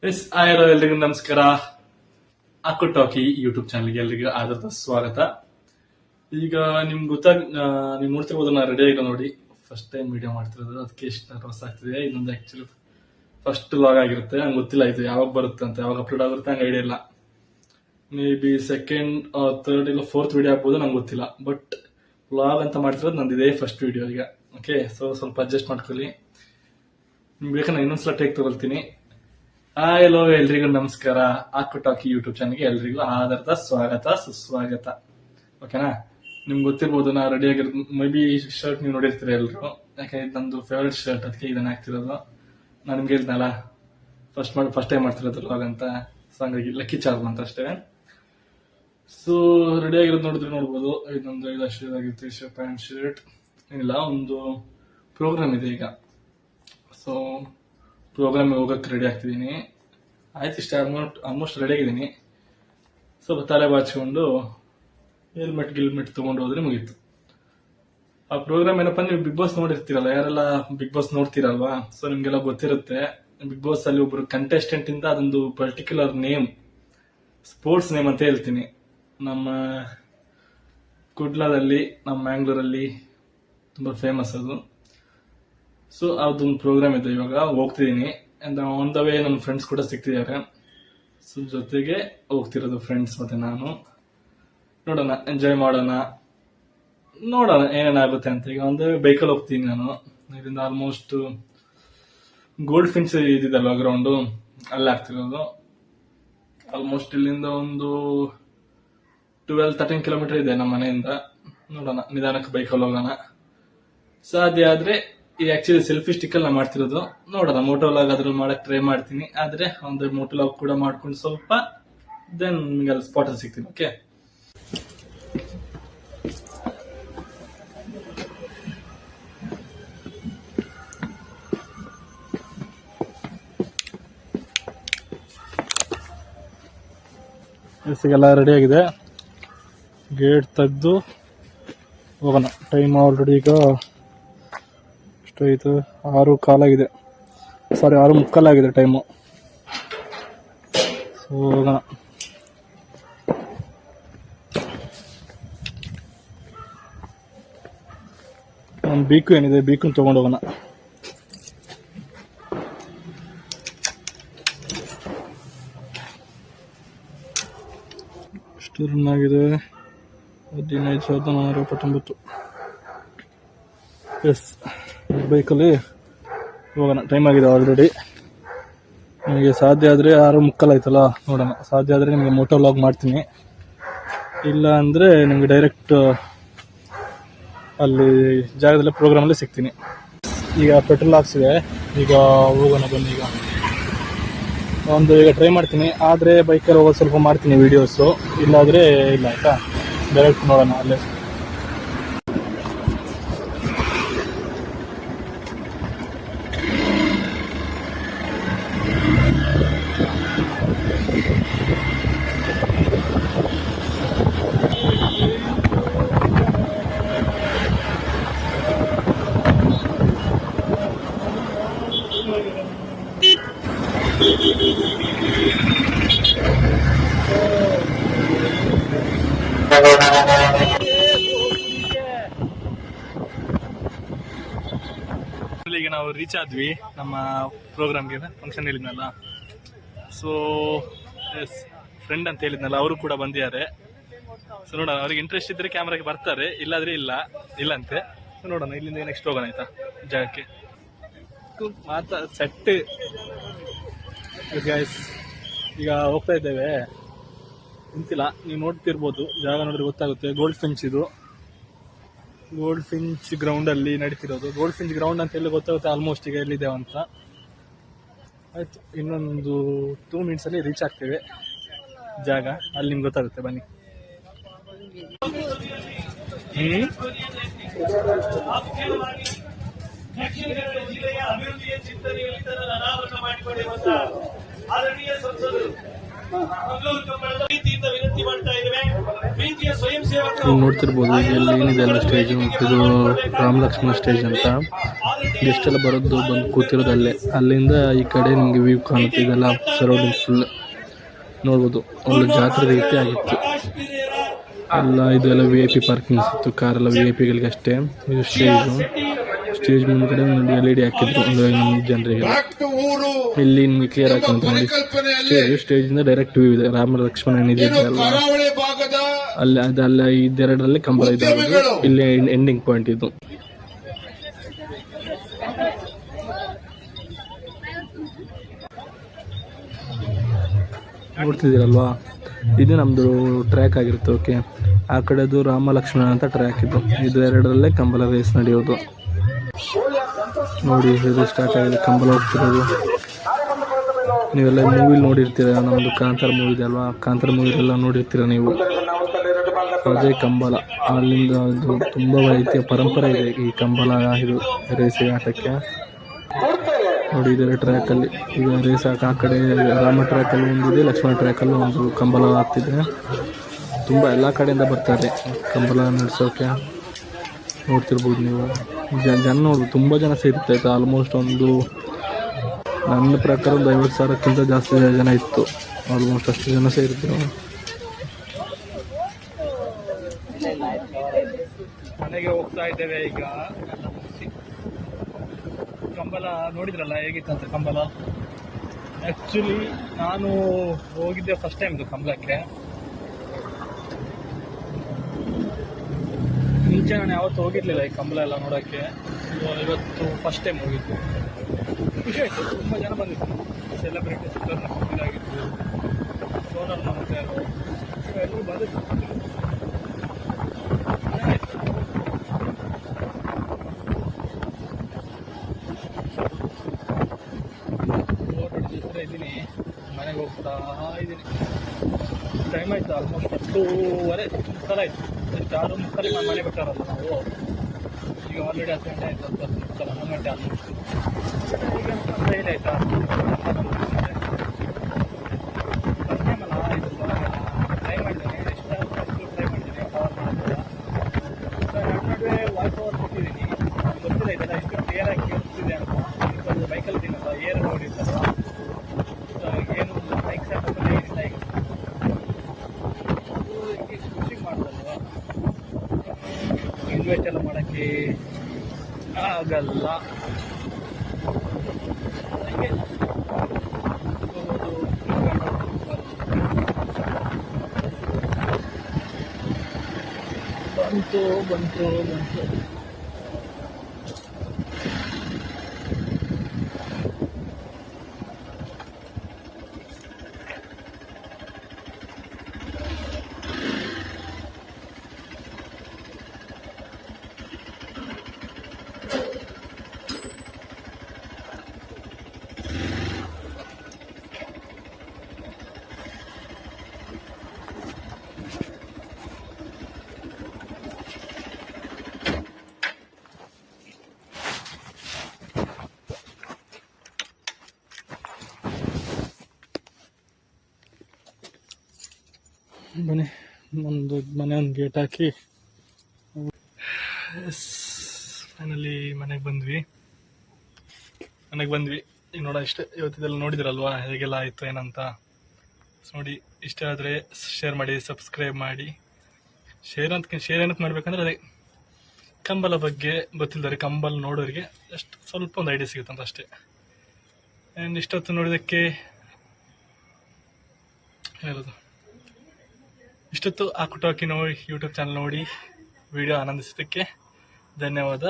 Hello ಎಲ್ರಿಗೂ ನಮಸ್ಕಾರ. ಅಕ್ಕು ಟಾಕಿ YouTube ಚಾನಲ್ಗೆ ಎಲ್ರಿಗೂ ಆಧಾರದ ಸ್ವಾಗತ. ಈಗ ನಿಮ್ಗೆ ನೀವು ನೋಡ್ತಿರ್ಬೋದು, ನಾನು ರೆಡಿ ಆಗಿರೋ ನೋಡಿ. ಫಸ್ಟ್ ಟೈಮ್ ವಿಡಿಯೋ ಮಾಡ್ತಿರೋದು, ಅದಕ್ಕೆ ಎಷ್ಟು ನರ್ವಸ್ ಆಗ್ತಿದೆ. ಇನ್ನೊಂದು ಆಕ್ಚುಲಿ ಫಸ್ಟ್ ವ್ಲಾಗ್ ಆಗಿರುತ್ತೆ, ನಂಗೆ ಗೊತ್ತಿಲ್ಲ ಇದು ಯಾವಾಗ ಬರುತ್ತೆ ಅಂತ, ಯಾವಾಗ ಅಪ್ಲೋಡ್ ಆಗುತ್ತೆ ನಂಗೆ ಐಡಿಯಾ ಇಲ್ಲ. ಮೇ ಬಿ ಸೆಕೆಂಡ್ ಥರ್ಡ್ ಇಲ್ಲ ಫೋರ್ತ್ ವಿಡಿಯೋ ಆಗ್ಬೋದು, ನಂಗೆ ಗೊತ್ತಿಲ್ಲ. ಬಟ್ ವ್ಲಾಗ್ ಅಂತ ಮಾಡ್ತಿರೋದು ನಂದು ಇದೇ ಫಸ್ಟ್ ವಿಡಿಯೋ ಈಗ. ಓಕೆ, ಸೊ ಸ್ವಲ್ಪ ಅಡ್ಜಸ್ಟ್ ಮಾಡ್ಕೊಳ್ಳಿ. ನಿಮ್ಗೆ ಬೇಕಾದ್ರೆ ಇನ್ನೊಂದ್ಸಲ ಟೇಕ್ ತಗೊಳ್ತೀನಿ. ಹಲೋ ಎಲ್ರಿಗೂ ನಮಸ್ಕಾರ. ಅಕ್ಕು ಟಾಕಿ ಯೂಟ್ಯೂಬ್ ಚಾನಲ್ಗೆ ಎಲ್ರಿಗೂ ಆಧಾರದ ಸ್ವಾಗತ ಸುಸ್ವಾಗತ. ಓಕೆನಾ? ನಿಮ್ಗೆ ಗೊತ್ತಿರ್ಬೋದು, ನಾ ರೆಡಿ ಆಗಿರೋದು. ಮೇ ಬಿ ಶರ್ಟ್ ನೀವು ನೋಡಿರ್ತೀರ ಎಲ್ರು, ಯಾಕೆ ನಂದು ಫೇವ್ರೆಟ್ ಶರ್ಟ್, ಅದಕ್ಕೆ ಇದನ್ನ ಹಾಕ್ತಿರೋದು. ನಾನು ನಿಮ್ಗೆ ಹೇಳ್ದಲ್ಲ ಫಸ್ಟ್ ಟೈಮ್ ಮಾಡ್ತಿರೋದು ವ್ಲಾಗ್ ಅಂತ. ಸೊ ಹಂಗಾಗಿ ಲಕ್ಕಿ ಚಾರ್ಮ್ ಅಂತ ಅಷ್ಟೇ. ಸೊ ರೆಡಿ ಆಗಿರೋದು ನೋಡ್ಬೋದು. ಇದೊಂದು 5 ವರ್ಷ ಆಗಿರುತ್ತೆ ಪ್ಯಾಂಟ್ ಶರ್ಟ್. ಏನಿಲ್ಲ, ಒಂದು ಪ್ರೋಗ್ರಾಮ್ ಇದೆ ಈಗ. ಸೊ ಪ್ರೋಗ್ರಾಮ್ ಹೋಗಕ್ಕೆ ರೆಡಿ ಆಗ್ತಿದ್ದೀನಿ. ಆಯ್ತು, ಇಷ್ಟ ಆಲ್ಮೋಸ್ಟ್ ರೆಡಿ ಆಗಿದ್ದೀನಿ. ಸ್ವಲ್ಪ ತಲೆ ಬಾಚಿಕೊಂಡು ಗಿಲ್ಮೆಟ್ ತಗೊಂಡು ಹೋದ್ರೆ ಮುಗೀತು. ಆ ಪ್ರೋಗ್ರಾಮ್ ಏನಪ್ಪ, ನೀವು ಬಿಗ್ ಬಾಸ್ ನೋಡಿರ್ತೀರಲ್ಲ, ಯಾರೆಲ್ಲ ಬಿಗ್ ಬಾಸ್ ನೋಡ್ತೀರಲ್ವಾ? ಸೊ ನಿಮ್ಗೆಲ್ಲ ಗೊತ್ತಿರುತ್ತೆ, ಬಿಗ್ ಬಾಸ್ ಅಲ್ಲಿ ಒಬ್ರು ಕಂಟೆಸ್ಟೆಂಟ್ ಇಂದ ಅದೊಂದು ಪರ್ಟಿಕ್ಯುಲರ್ ನೇಮ್, ಸ್ಪೋರ್ಟ್ಸ್ ನೇಮ್ ಅಂತ ಹೇಳ್ತೀನಿ. ನಮ್ಮ ಕುಡ್ಲದಲ್ಲಿ, ನಮ್ಮ ಮ್ಯಾಂಗ್ಳೂರಲ್ಲಿ ತುಂಬಾ ಫೇಮಸ್ ಅದು. ಸೊ ಅದೊಂದು ಪ್ರೋಗ್ರಾಮ್ ಇದೆ, ಇವಾಗ ಹೋಗ್ತಿದ್ದೀನಿ. ಆನ್ ದ ವೇ ನನ್ನ ಫ್ರೆಂಡ್ಸ್ ಕೂಡ ಸಿಗ್ತಿದ್ದಾರೆ. ಸೊ ಜೊತೆಗೆ ಹೋಗ್ತಿರೋದು ಫ್ರೆಂಡ್ಸ್ ಮತ್ತೆ ನಾನು. ನೋಡೋಣ, ಎಂಜಾಯ್ ಮಾಡೋಣ, ನೋಡೋಣ ಏನೇನಾಗುತ್ತೆ ಅಂತ. ಈಗ ಒಂದು ಬೈಕಲ್ಲಿ ಹೋಗ್ತೀನಿ ನಾನು. ಇದರಿಂದ ಆಲ್ಮೋಸ್ಟ್ ಗೋಲ್ಡ್ ಫಿನ್ಸ್ ಇದಿದಲ್ವಾ ಗ್ರೌಂಡು, ಅಲ್ಲಿ ಆಗ್ತಿರೋದು. ಆಲ್ಮೋಸ್ಟ್ ಇಲ್ಲಿಂದ ಒಂದು 12-13 ಕಿಲೋಮೀಟರ್ ಇದೆ ನಮ್ಮ ಮನೆಯಿಂದ. ನೋಡೋಣ, ನಿಧಾನಕ್ಕೆ ಬೈಕಲ್ಲಿ ಹೋಗೋಣ. ಸಾಧ್ಯ ಆದ್ರೆ ಈ ಆಕ್ಚುಲಿ ಸೆಲ್ಫಿ ಸ್ಟಿಕ್ ಅಲ್ಲಿ ಮಾಡ್ತಿರೋದು. ನೋಡೋಣ, ಮೋಟೋ ವ್ಲಾಗ್ ಅದ್ರಲ್ಲಿ ಮಾಡಕ್ ಟ್ರೈ ಮಾಡ್ತೀನಿ. ಆದ್ರೆ ಒಂದು ಮೋಟೋ ವ್ಲಾಗ್ ಕೂಡ ಮಾಡ್ಕೊಂಡು ಸ್ವಲ್ಪ ದೆನ್ ನಿಮ್ಗೆ ಅಲ್ಲಿ ಸ್ಪಾಟ್ ಅಲ್ಲಿ ಸಿಗ್ತೀನಿ. ಓಕೆ, ಎಲ್ಲ ರೆಡಿ ಆಗಿದೆ. ಗೇಟ್ ತೆಗೆದು ಹೋಗೋಣ. ಟೈಮ್ ಆಲ್ರೆಡಿ ಈಗ ಎಷ್ಟಾಯಿತು? 6:15 ಸಾರಿ 6:45 ಟೈಮು. ಸೊ ಹೋಗೋಣ. ಒಂದು ಬೀಕು ಏನಿದೆ, ಬೀಕನ್ನು ತೊಗೊಂಡು ಹೋಗೋಣ. ಎಷ್ಟು ರನ್ ಆಗಿದೆ? 15,429. ಎಸ್, ಬೈಕಲ್ಲಿ ಹೋಗೋಣ. ಟೈಮ್ ಆಗಿದೆ ಆಲ್ರೆಡಿ. ನಿಮಗೆ ಸಾಧ್ಯ ಆದರೆ 6:45 ಆಯ್ತಲ್ಲ, ನೋಡೋಣ. ಸಾಧ್ಯ ಆದರೆ ನಿಮಗೆ ಮೋಟೋ ವ್ಲಾಗ್ ಮಾಡ್ತೀನಿ, ಇಲ್ಲ ಅಂದರೆ ನಿಮಗೆ ಡೈರೆಕ್ಟ್ ಅಲ್ಲಿ ಜಾಗದಲ್ಲೇ ಪ್ರೋಗ್ರಾಮಲ್ಲಿ ಸಿಗ್ತೀನಿ. ಈಗ ಪೆಟ್ರೋಲ್ ಹಾಕ್ಸಿದೆ, ಈಗ ಹೋಗೋಣ ಬನ್ನಿ. ಈಗ ಟ್ರೈ ಮಾಡ್ತೀನಿ. ಆದರೆ ಬೈಕಲ್ಲಿ ಹೋಗೋದು ಸ್ವಲ್ಪ ಮಾಡ್ತೀನಿ ವೀಡಿಯೋಸು, ಇಲ್ಲಾದರೆ ಇಲ್ಲ. ಆಯಿತಾ, ಡೈರೆಕ್ಟ್ ನೋಡೋಣ ಅಲ್ಲೇ. ಈಗ ನಾವು ರೀಚ್ ಆದ್ವಿ ನಮ್ಮ ಪ್ರೋಗ್ರಾಮ್ಗೆ, ಫಂಕ್ಷನ್ ಹೇಳಿದ್ನಲ್ಲ. ಸೊ ಎಸ್, ಫ್ರೆಂಡ್ ಅಂತ ಹೇಳಿದ್ನಲ್ಲ, ಅವರು ಕೂಡ ಬಂದಿದ್ದಾರೆ. ಸೊ ನೋಡೋಣ, ಅವ್ರಿಗೆ ಇಂಟ್ರೆಸ್ಟ್ ಇದ್ರೆ ಕ್ಯಾಮ್ರಾಗೆ ಬರ್ತಾರೆ, ಇಲ್ಲಾದ್ರೆ ಇಲ್ಲಂತೆ. ಸೊ ನೋಡೋಣ, ಇಲ್ಲಿಂದ ನೆಕ್ಸ್ಟ್ ಹೋಗೋಣ ಆಯ್ತಾ ಜಾಗಕ್ಕೆ. ಸೆಟ್ ಗೈಸ್, ಈಗ ಹೋಗ್ತಾ ಇದ್ದೇವೆ. ನಿಂತಿಲ್ಲ, ನೀವು ನೋಡ್ತಿರ್ಬೋದು, ಜಾಗ ನೋಡಿದ್ರೆ ಗೊತ್ತಾಗುತ್ತೆ. ಗೋಲ್ಡ್ ಫಿಂಚ್ ಇದು, ಗೋಲ್ಡ್ ಫಿಂಚ್ ಗ್ರೌಂಡ್ ಅಲ್ಲಿ ನಡೀತಿರೋದು. ಗೋಲ್ಡ್ ಫಿಂಚ್ ಗ್ರೌಂಡ್ ಅಂತ ಹೇಳಿ ಗೊತ್ತಾಗುತ್ತೆ ಆಲ್ಮೋಸ್ಟ್ ಈಗ ಎಲ್ಲಿದ್ದೇವೆ ಅಂತ. ಆಯ್ತು, ಇನ್ನೊಂದು 2 ಮಿನಿಟ್ಸ್ ಅಲ್ಲಿ ರೀಚ್ ಆಗ್ತೇವೆ ಜಾಗ. ಅಲ್ಲಿ ನಿಮ್ಗೆ ಗೊತ್ತಾಗುತ್ತೆ, ಬನ್ನಿ. ದಕ್ಷಿಣ ಕನ್ನಡ ಜಿಲ್ಲೆಯ ಅಭಿವೃದ್ಧಿಯ ಚಿಂತನೆಯಲ್ಲಿ ತನ್ನ ಅನಾವರಣ ಮಾಡಿಕೊಂಡಿರುವಂತ ಆದರಣೀಯ ಸಂಸದರು ಪ್ರೀತಿಯಿಂದ ವಿನಂತಿ ಮಾಡ್ತಾ ಇದ್ದೇವೆ. ಪ್ರೀತಿಯ ಸ್ವಯಂ ಸೇವಕರು ನೋಡ್ತಿರ್ಬೋದು, ಇಲ್ಲಿ ಏನಿದೆ ಅಲ್ಲ ಸ್ಟೇಜ್, ಇದು ರಾಮ ಲಕ್ಷ್ಮಣ ಸ್ಟೇಜ್ ಅಂತ. ಗೆಸ್ಟ್ ಎಲ್ಲ ಬರೋದು ಬಂದು ಕೂತಿರೋದು ಅಲ್ಲೇ. ಅಲ್ಲಿಂದ ಈ ಕಡೆ ನಿಮಗೆ ವ್ಯೂ ಕಾಣುತ್ತೆ. ಇದೆಲ್ಲ ಸರೌಂಡಿಂಗ್ ಫುಲ್ ನೋಡ್ಬೋದು. ಒಳ್ಳೆ ಜಾತ್ರೆ ರೀತಿ ಆಗಿತ್ತು ಎಲ್ಲ. ಇದೆಲ್ಲ VIP ಪಾರ್ಕಿಂಗ್ಸ್ ಇತ್ತು. ಕಾರೆಲ್ಲ VIP ಅಷ್ಟೇ. ಇದು ಸ್ಟೇಜ್ ಮುಂದ್ಗಡೆ ಒಂದು LED ಹಾಕಿದ್ರು ಒಂದು ಜನರಿಗೆ. ಇಲ್ಲಿ ನಿಮಗೆ ಕ್ಲಿಯರ್ ಆಗ್ತದೆ ನೋಡಿ. ಸ್ಟೇಜಿಂದ ಡೈರೆಕ್ಟ್ ವ್ಯೂ ಇದೆ. ರಾಮ ಲಕ್ಷ್ಮಣ ಏನಿದೆ ಅಲ್ವಾ, ಅಲ್ಲ ಇದೆರಡರಲ್ಲಿ ಕಂಬಳ ಇದೆ. ಇಲ್ಲಿ ಎಂಡಿಂಗ್ ಪಾಯಿಂಟ್ ಇದು. ನೋಡ್ತಿದ್ದೀರಲ್ವಾ, ಇದು ನಮ್ಮದು ಟ್ರ್ಯಾಕ್ ಆಗಿರುತ್ತೆ. ಓಕೆ, ಆ ಕಡೆದು ರಾಮ ಲಕ್ಷ್ಮಣ ಅಂತ ಟ್ರ್ಯಾಕ್ ಇದು. ಇದು ಎರಡರಲ್ಲೇ ಕಂಬಳ ರೇಸ್ ನಡೆಯೋದು. ನೋಡಿ ಇದು ಸ್ಟಾರ್ಟ್ ಆಗಿದೆ, ಕಂಬಳ ಹೋಗ್ತಿರೋದು. ನೀವೆಲ್ಲ ಮೂವಿಲಿ ನೋಡಿರ್ತೀರ, ನಮ್ಮದು ಕಾಂತಾರ ಮೂವಿ ಇದೆ ಅಲ್ವಾ, ಕಾಂತಾರ ಮೂವಿಲೆಲ್ಲ ನೋಡಿರ್ತೀರ ನೀವು. ಅದೇ ಕಂಬಳ. ಅಲ್ಲಿಂದ ಅದು ತುಂಬ ಐತಿಹ್ಯ ಪರಂಪರೆ ಇದೆ ಈ ಕಂಬಳ ಇದು ರೇಸಿಗೆ ಆಟಕ್ಕೆ. ನೋಡಿ ಇದರ ಟ್ರ್ಯಾಕಲ್ಲಿ ಈಗ ರೇಸ್ ಆ ಕಡೆ ರಾಮ ಟ್ರ್ಯಾಕಲ್ಲಿ ಒಂದಿದೆ, ಲಕ್ಷ್ಮಣ ಟ್ರ್ಯಾಕಲ್ಲಿ ಒಂದು ಕಂಬಳ ಆಗ್ತಿದೆ. ತುಂಬ ಎಲ್ಲ ಕಡೆಯಿಂದ ಬರ್ತಾರೆ ಕಂಬಳ ನಡೆಸೋಕೆ. ನೋಡ್ತಿರ್ಬೋದು ನೀವು. ಜನ ನೋಡ್ಬೋದು, ತುಂಬ ಜನ ಸೇರುತ್ತೆ ಆಯಿತಾ. ಆಲ್ಮೋಸ್ಟ್ ನನ್ನ ಪ್ರಕಾರ ಒಂದು 50,000ಕ್ಕಿಂತ ಜಾಸ್ತಿ ಜನ ಇತ್ತು. ಆಲ್ಮೋಸ್ಟ್ ಅಷ್ಟು ಜನ ಸೇರಿದ್ರು. ಮನೆಗೆ ಹೋಗ್ತಾ ಇದ್ದೇವೆ ಈಗ. ಕಂಬಳ ನೋಡಿದ್ರಲ್ಲ ಹೇಗಿತ್ತಂತ ಕಂಬಳ. ಆ್ಯಕ್ಚುಲಿ ನಾನು ಹೋಗಿದ್ದೆ ಫಸ್ಟ್ ಟೈಮ್ ಇದು ಕಂಬಳಕ್ಕೆ. ಮುಂಚೆ ನಾನು ಯಾವತ್ತೂ ಹೋಗಿರ್ಲಿಲ್ಲ ಈ ಕಂಬಳ ಎಲ್ಲ ನೋಡೋಕ್ಕೆ. ಇವತ್ತು ಫಸ್ಟ್ ಟೈಮ್ ಹೋಗಿದ್ದು. ಖುಷಿ ಆಯಿತು, ತುಂಬ ಜನ ಬಂದಿತ್ತು. ಸೆಲೆಬ್ರಿಟೀಸ್ ಆಗಿತ್ತು, ಸೋನಲ್ ಮಮತಾರು ಎಲ್ಲರೂ ಬಂದಿತ್ತು. ಇದ್ದೀನಿ, ಮನೆಗೆ ಹೋಗ್ತಾ ಇದ್ದೀನಿ. ಟೈಮ್ ಆಯಿತು ಆಲ್ಮೋಸ್ಟ್ 10:30 ಮುಕ್ಕಾಲ ಆಯಿತು. 6:30 ನಾನು ಮನೆ ಬಿಟ್ಟಾರಲ್ಲ ನಾವು. ಈಗ ಆಲ್ರೆಡಿ 10 ಗಂಟೆ ಆಯಿತು, 10 ಮುಕ್ಕಾಲ 11 ಗಂಟೆ ಆಲ್ಮೋಸ್ಟ್. ಈಗ ಡೈಲಿ ಆಯಿತಾ ಟ್ರೈ ಮಾಡಿದ್ದೀನಿ, ಎಷ್ಟು ಟ್ರೈ ಮಾಡಿದ್ದೀನಿ. ನಡುವೆ ವಾಯ್ಸ್ ಓವರ್ ಕೊಟ್ಟಿದ್ದೀನಿ. ಗೊತ್ತಿಲ್ಲ ಇದೆಲ್ಲ ಎಷ್ಟು ಕ್ಲಿಯರಾಗಿ ಕೇಳಿಸ್ತಿದೆ ಅಂತ. ಬಿಕಾಸ್ ಬೈಕಲ್ಲಿ ತಿನ್ನಲ್ಲ, ಏರ್ ನೋಡಿರ್ತಾರಲ್ಲ, ಏನು ಬೈಕ್ ಸೆಟಪ್ಪಲ್ಲಿ ಏನಿಲ್ಲ. ಈಗ ಖುಷಿ ಮಾಡ್ತಲ್ವ, ಇನ್ವೆಸ್ಟ್ ಎಲ್ಲ ಮಾಡೋಕ್ಕೆ ಆಗಲ್ಲ. ಹಾಗೆ ಹೋಗೋದು ಬಂತು. ಬನ್ನಿ, ನಮ್ಮದು ಮನೆ ಒಂದು ಗೇಟ್ ಹಾಕಿ ಫೈನಲಿ ಮನೆಗೆ ಬಂದ್ವಿ. ಈಗ ನೋಡೋ ಇಷ್ಟೇ. ಇವತ್ತಿದೆಲ್ಲ ನೋಡಿದ್ರಲ್ವಾ ಹೇಗೆಲ್ಲ ಆಯಿತು ಏನಂತ. ನೋಡಿ, ಇಷ್ಟ ಆದರೆ ಶೇರ್ ಮಾಡಿ, ಸಬ್ಸ್ಕ್ರೈಬ್ ಮಾಡಿ. ಶೇರ್ ಏನಕ್ಕೆ ಮಾಡ್ಬೇಕಂದ್ರೆ ಅದೇ ಕಂಬಳ ಬಗ್ಗೆ ಗೊತ್ತಿಲ್ಲದವ್ರೆ, ಕಂಬಳ ನೋಡೋರಿಗೆ ಜಸ್ಟ್ ಸ್ವಲ್ಪ ಒಂದು ಐಡಿಯಾ ಸಿಗುತ್ತಂತ ಅಷ್ಟೇ. ಆ್ಯಂಡ್ ಇಷ್ಟೊತ್ತು ನೋಡಿದ್ದಕ್ಕೆ ಹೇಳೋದು, ಇಷ್ಟೊತ್ತು ಆಕುಟಾಕಿ ನೋಡಿ ಯೂಟ್ಯೂಬ್ ಚಾನಲ್ ನೋಡಿ ವಿಡಿಯೋ ಆನಂದಿಸಿದ್ದಕ್ಕೆ ಧನ್ಯವಾದ.